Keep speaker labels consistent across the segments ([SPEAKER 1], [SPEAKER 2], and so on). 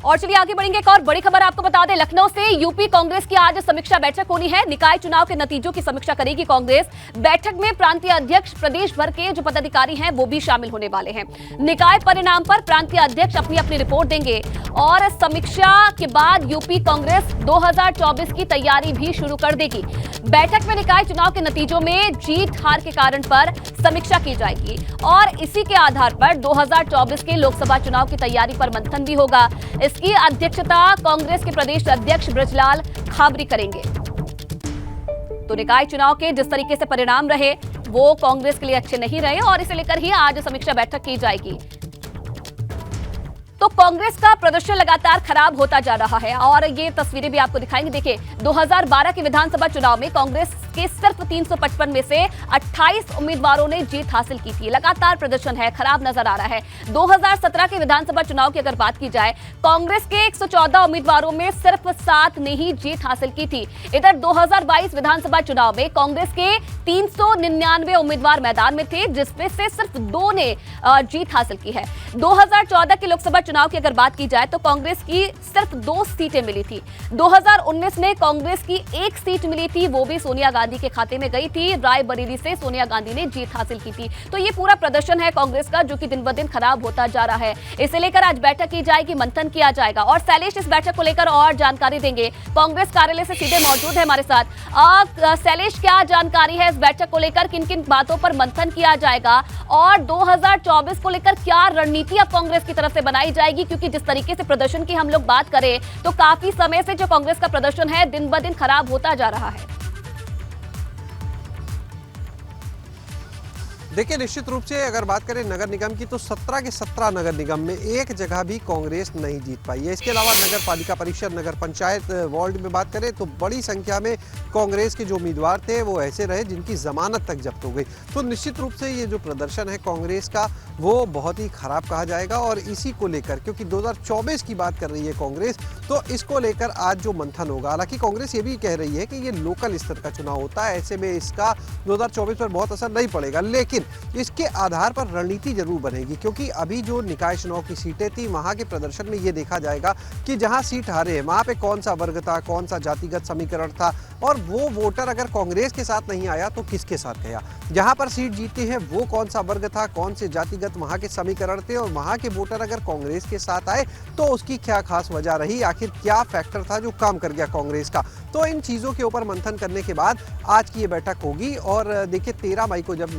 [SPEAKER 1] और चलिए आगे बढ़ेंगे। एक और बड़ी खबर आपको बता दें, लखनऊ से यूपी कांग्रेस की आज समीक्षा बैठक होनी है। निकाय चुनाव के नतीजों की समीक्षा करेगी कांग्रेस। बैठक में प्रांतीय अध्यक्ष, प्रदेश भर के जो पदाधिकारी हैं वो भी शामिल होने वाले हैं। निकाय परिणाम पर प्रांतीय अध्यक्ष अपनी अपनी रिपोर्ट देंगे और समीक्षा के बाद यूपी कांग्रेस 2024 की तैयारी भी शुरू कर देगी। बैठक में निकाय चुनाव के नतीजों में जीत हार के कारण पर समीक्षा की जाएगी और इसी के आधार पर 2024 के लोकसभा चुनाव की तैयारी पर मंथन भी होगा। इसकी अध्यक्षता कांग्रेस के प्रदेश अध्यक्ष बृजलाल खाबरी करेंगे। तो निकाय चुनाव के जिस तरीके से परिणाम रहे वो कांग्रेस के लिए अच्छे नहीं रहे और इसे लेकर ही आज समीक्षा बैठक की जाएगी। तो कांग्रेस का प्रदर्शन लगातार खराब होता जा रहा है और ये तस्वीरें भी आपको दिखाएंगे। देखिए, 2012 के विधानसभा चुनाव में कांग्रेस के सिर्फ 355 में से 28 उम्मीदवारों ने जीत हासिल की थी। लगातार प्रदर्शन है, खराब नजर आ रहा है। 2017 के विधानसभा चुनाव की अगर बात की जाए, कांग्रेस के 114 उम्मीदवारों में सिर्फ 7 ने ही जीत हासिल की थी। इधर 2022 विधानसभा चुनाव में कांग्रेस के 399 उम्मीदवार मैदान में थे, जिसमें से सिर्फ 2 ने जीत हासिल की है। 2014 के लोकसभा चुनाव की अगर बात की जाए तो कांग्रेस की सिर्फ 2 सीटें मिली थी। 2019 में कांग्रेस की 1 सीट मिली थी, वो भी सोनिया गांधी के खाते में गई थी। रायबरेली से सोनिया गांधी ने जीत हासिल की थी। तो ये पूरा प्रदर्शन है कांग्रेस का, जो कि दिन ब दिन खराब होता जा रहा है। इसे लेकर आज बैठक की जाएगी, मंथन किया जाएगा और शैलेश इस बैठक को लेकर और जानकारी देंगे। कांग्रेस कार्यालय से सीधे मौजूद है हमारे साथ। शैलेश, क्या जानकारी है इस बैठक को लेकर? किन किन बातों पर मंथन किया जाएगा और 2024 को लेकर क्या रणनीति अब कांग्रेस की तरफ से बनाई जाएगी? क्योंकि जिस तरीके से प्रदर्शन की हम लोग बात करें तो काफी समय से जो कांग्रेस का प्रदर्शन है दिन ब दिन खराब होता जा रहा है।
[SPEAKER 2] देखिए, निश्चित रूप से अगर बात करें नगर निगम की तो 17 के 17 नगर निगम में एक जगह भी कांग्रेस नहीं जीत पाई है। इसके अलावा नगर पालिका परिषद, नगर पंचायत वार्ड में बात करें तो बड़ी संख्या में कांग्रेस के जो उम्मीदवार थे वो ऐसे रहे जिनकी जमानत तक जब्त हो गई। तो निश्चित रूप से ये जो प्रदर्शन है कांग्रेस का वो बहुत ही खराब कहा जाएगा और इसी को लेकर, क्योंकि 2024 की बात कर रही है कांग्रेस, तो इसको लेकर आज जो मंथन होगा। हालांकि कांग्रेस ये भी कह रही है कि ये लोकल स्तर का चुनाव होता है, ऐसे में इसका 2024 पर बहुत असर नहीं पड़ेगा, लेकिन इसके आधार पर रणनीति जरूर बनेगी। क्योंकि अभी जो निकाय चुनाव की सीटें थी वहां के प्रदर्शन में ये देखा जाएगा कि जहां सीट हारे हैं वहां पे कौन सा वर्ग था, कौन सा जातिगत समीकरण था और वो वोटर अगर कांग्रेस के साथ नहीं आया तो किसके साथ गया। जहां पर सीट जीती है वो कौन सा वर्ग था, कौन से जातिगत वहां के समीकरण थे और वहां के वोटर अगर कांग्रेस के साथ आए तो उसकी क्या खास वजह रही, आखिर क्या फैक्टर था जो काम कर गया कांग्रेस का। तो इन चीजों के ऊपर मंथन करने के बाद आज की ये बैठक होगी। और देखिए, 13 मई को जब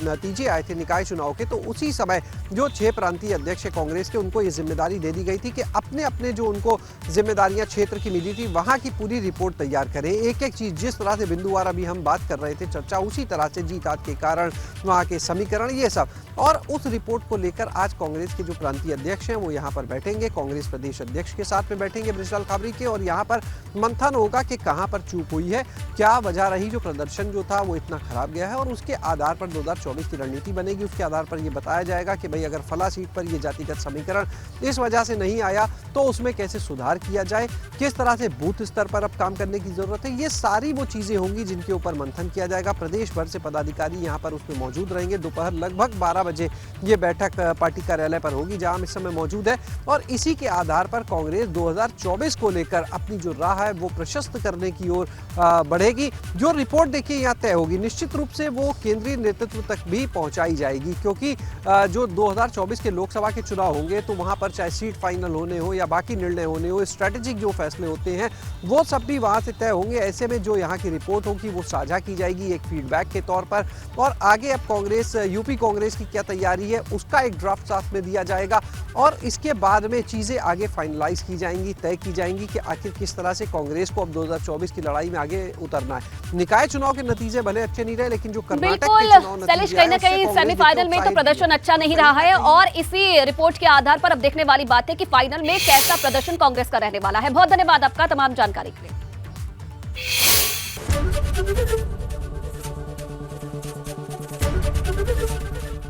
[SPEAKER 2] नतीजे आए थे निकाय चुनाव के तो उसी समय जो 6 प्रांतीय अध्यक्ष कांग्रेस के उनको ये जिम्मेदारी दे दी गई थी कि अपने अपने जो उनको जिम्मेदारियां क्षेत्र की मिली थी वहां की पूरी रिपोर्ट तैयार करें। एक एक चीज, जिस तरह से बिंदुवार अभी हम बात कर रहे थे चर्चा, उसी तरह से जीत हार के कारण, वहां के समीकरण, ये सब। और उस रिपोर्ट को लेकर आज कांग्रेस के जो प्रांतीय अध्यक्ष हैं वो यहाँ पर बैठेंगे, कांग्रेस प्रदेश अध्यक्ष के साथ में बैठेंगे बृजलाल खाबरी के, और यहाँ पर मंथन होगा कि कहां पर चूक हुई है, क्या वजह रही जो प्रदर्शन जो था वो इतना खराब गया है और उसके आधार पर 2024 की रणनीति बनेगी। उसके आधार पर ये बताया जाएगा कि भाई अगर फला सीट पर ये जातिगत समीकरण इस वजह से नहीं आया तो उसमें कैसे सुधार किया जाए, किस तरह से बूथ स्तर पर अब काम करने की जरूरत है। ये सारी वो चीजें होंगी जिनके ऊपर मंथन किया जाएगा। प्रदेश भर से पदाधिकारी यहाँ पर उसमें मौजूद रहेंगे। दोपहर लगभग 12 बजे ये बैठक पार्टी कार्यालय पर होगी जहां हम इस समय मौजूद है और इसी के आधार पर कांग्रेस 2024 को लेकर अपनी जो राह है वो प्रशस्त करने की ओर बढ़ेगी। जो रिपोर्ट देखिए यहाँ तय होगी, निश्चित रूप से वो केंद्रीय नेतृत्व तक भी पहुंचाई जाएगी। क्योंकि जो 2024 के लोकसभा के चुनाव होंगे तो वहां पर चाहे सीट फाइनल होने हो या बाकी निर्णय होने हो, स्ट्रेटेजिक जो फैसले होते हैं वो सब भी वहां से तय होंगे। ऐसे में जो यहाँ की रिपोर्ट होगी वो साझा की जाएगी एक फीडबैक के तौर पर, और आगे अब कांग्रेस, यूपी कांग्रेस की क्या तैयारी है उसका एक ड्राफ्ट साथ में दिया जाएगा और इसके बाद में चीजें आगे फाइनलाइज की जाएंगी, तय की जाएंगी कि आखिर किस तरह से कांग्रेस को अब 2024 की लड़ाई में आगे उतरना है। निकाय चुनाव के नतीजे भले अच्छे नहीं रहे, लेकिन जो कर्नाटक के चुनाव नतीजे
[SPEAKER 1] कहीं ना कहीं सेमीफाइनल में तो प्रदर्शन अच्छा नहीं रहा है और इसी रिपोर्ट के आधार पर अब देखने वाली बात है कि फाइनल में कैसा प्रदर्शन कांग्रेस का रहने वाला है। बहुत धन्यवाद आपका तमाम जानकारी के लिए।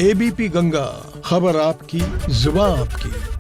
[SPEAKER 3] एबीपी गंगा, खबर आपकी, जुबान आपकी।